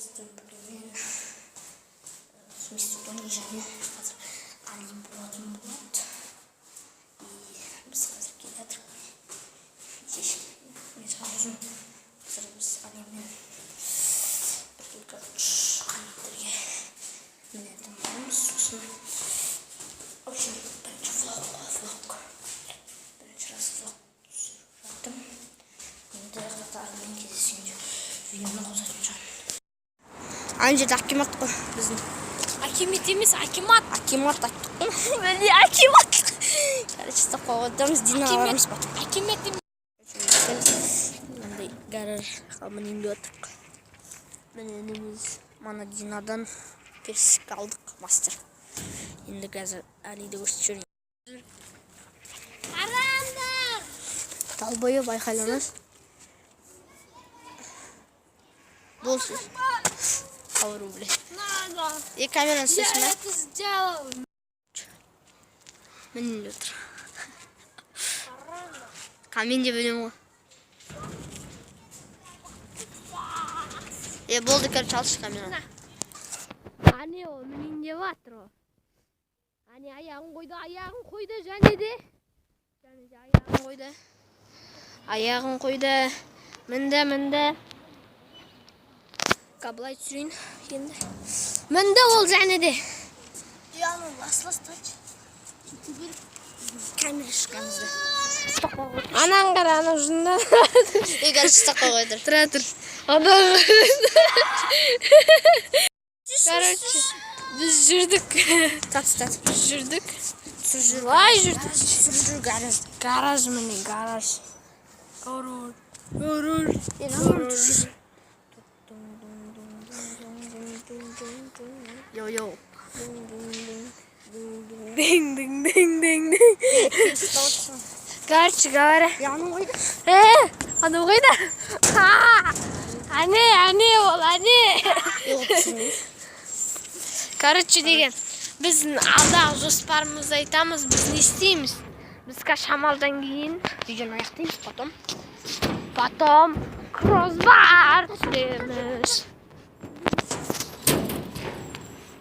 Mr. Blumen, Mr. Tony және қазір Али болатын болады. Біз қазір келе жатырмыз. Мен қазір біз Алимен бірге қайтырге мінетін боламыз. Сосын общем бірінші влог. Бірінші раз влог түсіріп жаттым. Енді Алимен кездескенде видеоны қосатын шығармын. Ана жерде акимат қой біздің. Акимат емес, акимат. Акимат айттық қой. Бәле акимат. Короче, ұстап қойғанымыз Дина арамыз бар. Акимат емес. Мынандай гараж қалмын деп отырық. Міне енеміз мана Динадан персик алдық мастер. Енді қазір Алиді көрсетіп жүрейін. Қараңдар. Талбойы байқайламыз. Болсыз. Ауру, блядь. Надо. И камераны снимай. Я это сделал. Міне отыр. Камен деп өлем ғой. Болды, короче, алшы камераны. Ане о, менің деп атыр о. Ане аяғын қойды және де. Аяғын қойды. Мінді. Қабылай түсірейін енді. Мінді ол және де. Яны лас-тач. Камера шыққанызды. Анаң қара, ана ұжында. Егер ұстап қойдыр. Тұра тұр. Короче, біз жүрдік. Тат. Жүрдік. Лай жүрдік. Гараж міне, гараж. Йо. Дing. Короче говоря. Яның қойды. Аны қойды. Ане, ол, ане. Короче деген, біздің алдағы жоспарымызды айтамыз, біз не істейміз? Біз шамалдан кейін Видеоны аяқтаймыз, потом кроссбар түсіреміз.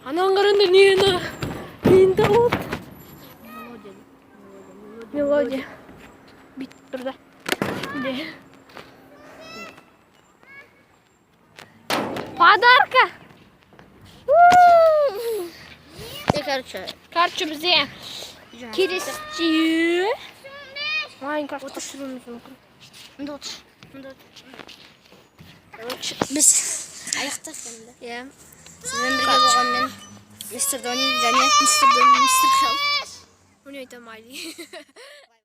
Анаң қараңдар нені тауып. Мелодия. Бит тұрда. Подарка. Короче, бізде келесі Майнкрафт түсіруіміз мүмкін. Мында отыр. Біз аяқтап енді. Иә. Сізбен бірге болған мен Мистер Дони және Мистер Крал. Оны айтамайды.